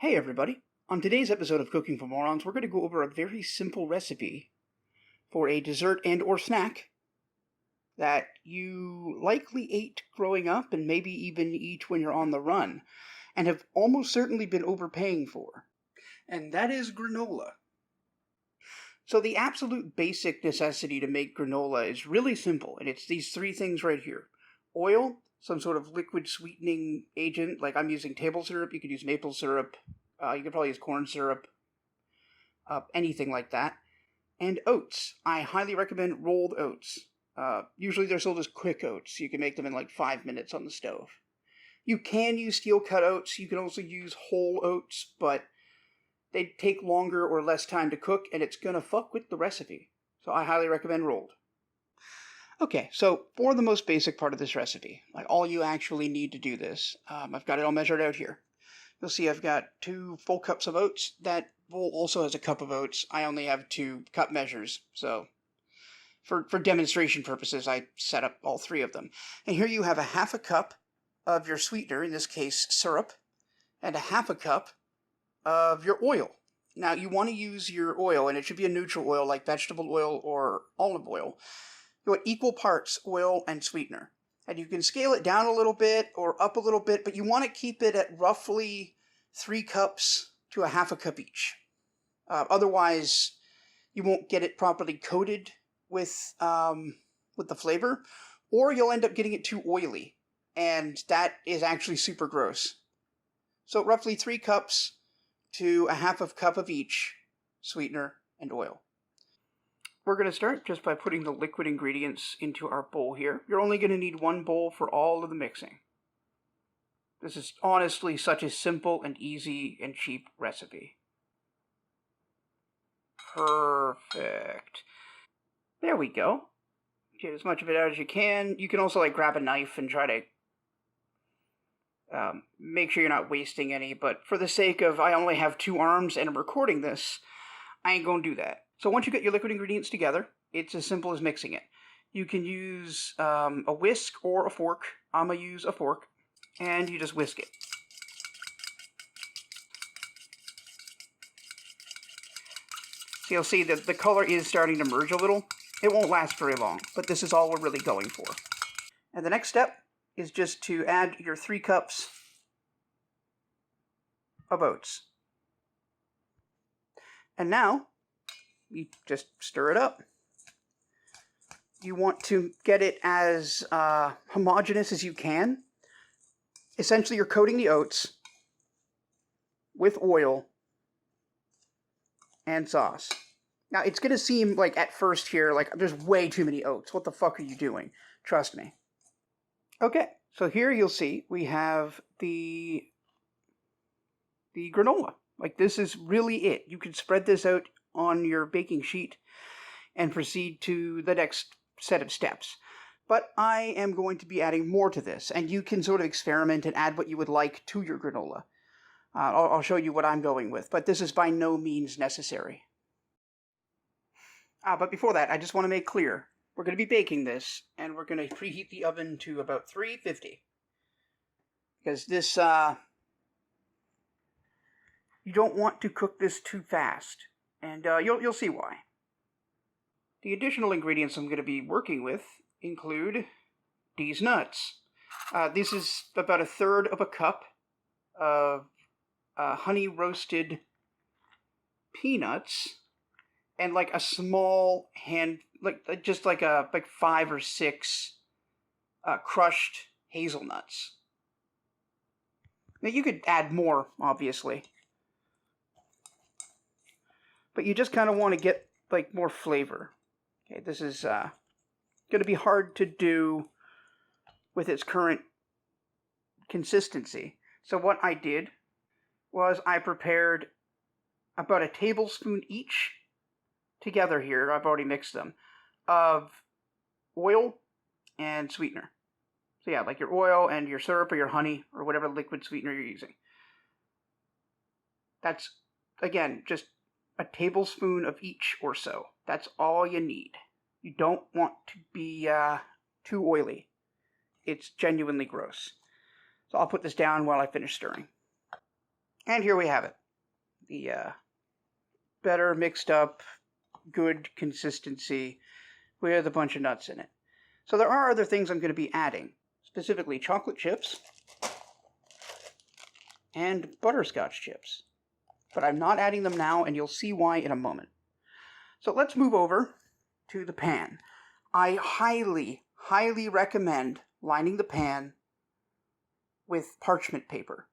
Hey everybody! On today's episode of Cooking for Morons, we're going to go over a very simple recipe for a dessert and or snack that you likely ate growing up and maybe even eat when you're on the run, and have almost certainly been overpaying for. And that is granola. So the absolute basic necessity to make granola is really simple, and it's these three things right here. Oil, some sort of liquid sweetening agent, like I'm using table syrup, you could use maple syrup, you could probably use corn syrup, anything like that. And oats. I highly recommend rolled oats. Usually they're sold as quick oats. You can make them in like 5 minutes on the stove. You can use steel cut oats. You can also use whole oats, but they take longer or less time to cook, and it's going to fuck with the recipe. So I highly recommend rolled. Okay, so for the most basic part of this recipe, like all you actually need to do this, I've got it all measured out here. You'll see I've got 2 full cups of oats. That bowl also has a cup of oats. I only have 2 cup measures, so for demonstration purposes, I set up all 3 of them. And here you have a half a cup of your sweetener, in this case syrup, and a half a cup of your oil. Now, you want to use your oil, and it should be a neutral oil like vegetable oil or olive oil. You want equal parts oil and sweetener. And you can scale it down a little bit or up a little bit, but you want to keep it at roughly 3 cups to a half a cup each. Otherwise, you won't get it properly coated with the flavor, or you'll end up getting it too oily, and that is actually super gross. So roughly 3 cups to a half a cup of each sweetener and oil. We're going to start just by putting the liquid ingredients into our bowl here. You're only going to need 1 bowl for all of the mixing. This is honestly such a simple and easy and cheap recipe. Perfect. There we go. Get as much of it out as you can. You can also grab a knife and try to make sure you're not wasting any, but for the sake of I only have 2 arms and I'm recording this, I ain't gonna do that. So once you get your liquid ingredients together, it's as simple as mixing it. You can use a whisk or a fork. I'm gonna use a fork, and you just whisk it. So you'll see that the color is starting to merge a little. It won't last very long, but this is all we're really going for. And the next step is just to add your 3 cups of oats. And now, you just stir it up. You want to get it as homogeneous as you can. Essentially, you're coating the oats with oil and sauce. Now, it's going to seem like at first here, like there's way too many oats. What the fuck are you doing? Trust me. Okay, so here you'll see we have the granola. Like, this is really it. You can spread this out on your baking sheet and proceed to the next set of steps. But I am going to be adding more to this, and you can sort of experiment and add what you would like to your granola. I'll show you what I'm going with, but this is by no means necessary. But before that, I just want to make clear, we're going to be baking this, and we're going to preheat the oven to about 350. Because this, you don't want to cook this too fast, and you'll see why. The additional ingredients I'm going to be working with include these nuts. This is about 1/3 of a cup of honey roasted peanuts, and like a small hand, just like 5 or 6 crushed hazelnuts. Now you could add more, obviously, but you just kind of want to get more flavor. Okay, this is going to be hard to do with its current consistency. So what I did was I prepared about a tablespoon each together here. I've already mixed them, of oil and sweetener. So yeah, like your oil and your syrup or your honey or whatever liquid sweetener you're using. That's, again, just a tablespoon of each or so. That's all you need. You don't want to be too oily. It's genuinely gross. So I'll put this down while I finish stirring. And here we have it. The better mixed up, good consistency with a bunch of nuts in it. So there are other things I'm going to be adding, specifically chocolate chips and butterscotch chips. But I'm not adding them now, and you'll see why in a moment. So let's move over to the pan. I highly, highly recommend lining the pan with parchment paper.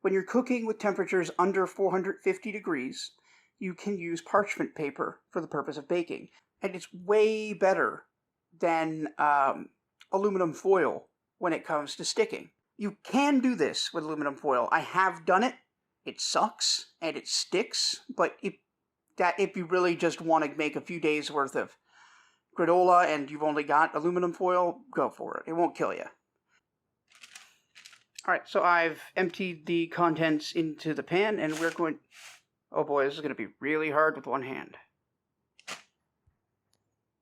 When you're cooking with temperatures under 450 degrees, you can use parchment paper for the purpose of baking. And it's way better than aluminum foil when it comes to sticking. You can do this with aluminum foil. I have done it. It sucks and it sticks, but if you really just want to make a few days worth of granola and you've only got aluminum foil, go for it. It won't kill you. Alright, so I've emptied the contents into the pan and we're going... Oh boy, this is going to be really hard with one hand.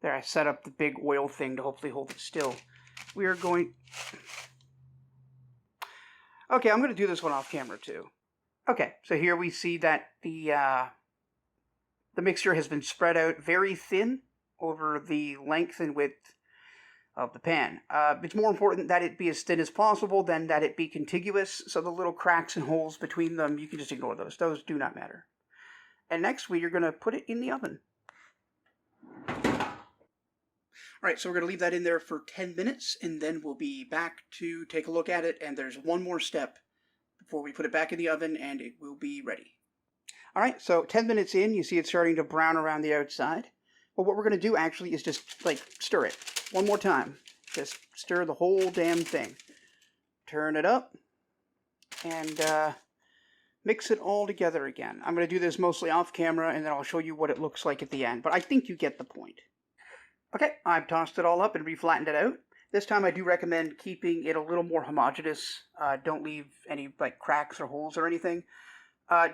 There, I set up the big oil thing to hopefully hold it still. We are going... Okay, I'm going to do this one off camera too. Okay, so here we see that the mixture has been spread out very thin over the length and width of the pan. It's more important that it be as thin as possible than that it be contiguous, so the little cracks and holes between them, you can just ignore those. Those do not matter. And next, we are going to put it in the oven. Alright, so we're going to leave that in there for 10 minutes, and then we'll be back to take a look at it, and there's one more step before we put it back in the oven, and it will be ready. Alright, so 10 minutes in, you see it's starting to brown around the outside. Well, what we're going to do, actually, is just, stir it. One more time. Just stir the whole damn thing. Turn it up, and mix it all together again. I'm going to do this mostly off camera, and then I'll show you what it looks like at the end, but I think you get the point. Okay, I've tossed it all up and reflattened it out. This time I do recommend keeping it a little more homogeneous. Don't leave any cracks or holes or anything,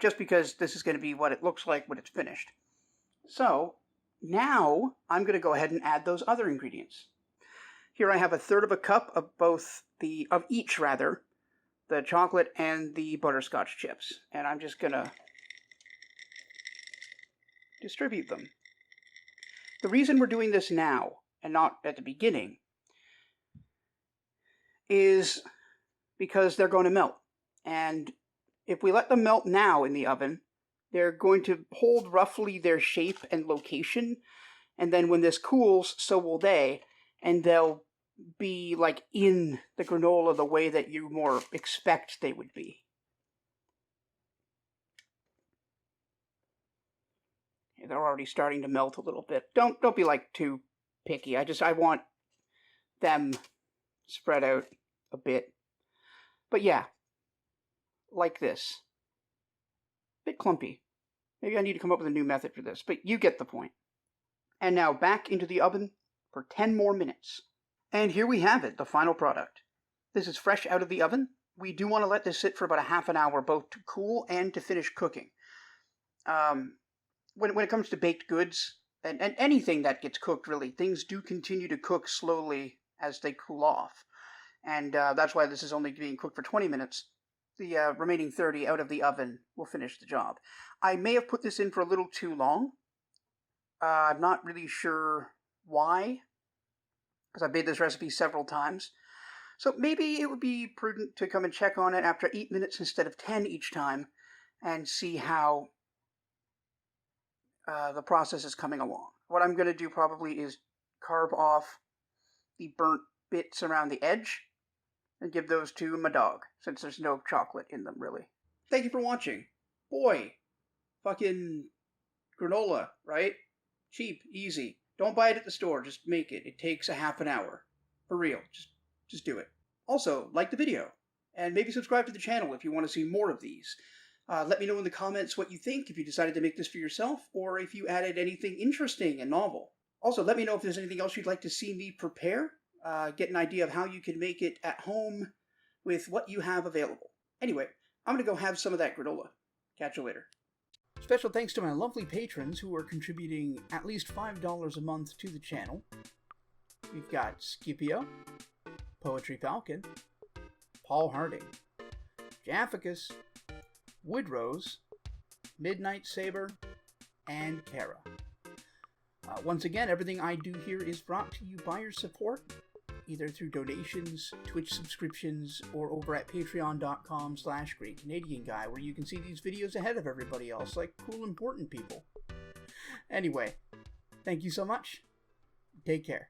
just because this is going to be what it looks like when it's finished. So now I'm going to go ahead and add those other ingredients. Here I have 1/3 cup of each, the chocolate and the butterscotch chips, and I'm just going to distribute them. The reason we're doing this now and not at the beginning is because they're going to melt. And if we let them melt now in the oven, they're going to hold roughly their shape and location. And then when this cools, so will they. And they'll be in the granola the way that you more expect they would be. They're already starting to melt a little bit. Don't be too picky. I want them spread out a bit. But yeah, like this. Bit clumpy. Maybe I need to come up with a new method for this, but you get the point. And now back into the oven for 10 more minutes. And here we have it, the final product. This is fresh out of the oven. We do want to let this sit for about a half an hour, both to cool and to finish cooking. When it comes to baked goods, and anything that gets cooked, really, things do continue to cook slowly as they cool off. And that's why this is only being cooked for 20 minutes. The remaining 30 out of the oven will finish the job. I may have put this in for a little too long. I'm not really sure why, because I've made this recipe several times. So maybe it would be prudent to come and check on it after 8 minutes instead of 10 each time, and see how the process is coming along. What I'm going to do probably is carve off the burnt bits around the edge and give those to my dog, since there's no chocolate in them, really. Thank you for watching. Boy, fucking granola, right? Cheap, easy. Don't buy it at the store, just make it. It takes a half an hour. For real, just do it. Also, like the video, and maybe subscribe to the channel if you want to see more of these. Let me know in the comments what you think, if you decided to make this for yourself, or if you added anything interesting and novel. Also, let me know if there's anything else you'd like to see me prepare. Get an idea of how you can make it at home with what you have available. Anyway, I'm going to go have some of that granola. Catch you later. Special thanks to my lovely patrons who are contributing at least $5 a month to the channel. We've got Scipio, Poetry Falcon, Paul Harding, Jafficus, Woodrose, Midnight Saber, and Kara. Once again, everything I do here is brought to you by your support, either through donations, Twitch subscriptions, or over at patreon.com/GreatCanadianGuy, where you can see these videos ahead of everybody else, like cool, important people. Anyway, thank you so much. Take care.